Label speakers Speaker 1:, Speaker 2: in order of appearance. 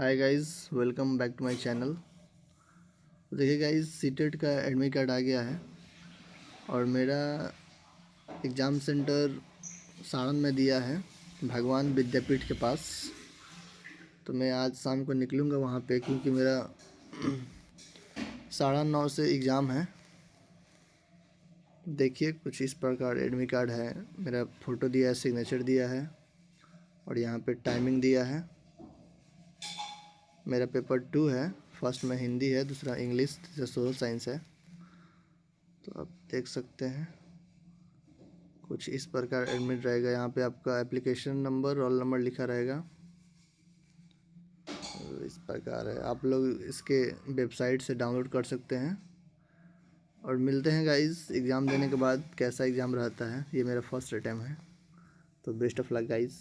Speaker 1: Hi guys, welcome back to my channel. देखिए guys, CTET का admit card आ गया है और मेरा एग्ज़ाम सेंटर सारण में दिया है, भगवान विद्यापीठ के पास। तो मैं आज शाम को निकलूँगा वहाँ पे, क्योंकि मेरा 9:30 से एग्ज़ाम है। देखिए कुछ इस प्रकार एडमिट कार्ड है, मेरा फ़ोटो दिया है, सिग्नेचर दिया है और यहाँ पे टाइमिंग दिया है। मेरा पेपर 2 है, फर्स्ट में हिंदी है, दूसरा इंग्लिश, तीसरा सोशल साइंस है। तो आप देख सकते हैं कुछ इस प्रकार एडमिट रहेगा। यहाँ पे आपका एप्लीकेशन नंबर, रोल नंबर लिखा रहेगा। इस प्रकार है, आप लोग इसके वेबसाइट से डाउनलोड कर सकते हैं। और मिलते हैं गाइस एग्ज़ाम देने के बाद, कैसा एग्ज़ाम रहता है। ये मेरा फर्स्ट अटैम्प्ट है, तो बेस्ट ऑफ लक गाइस।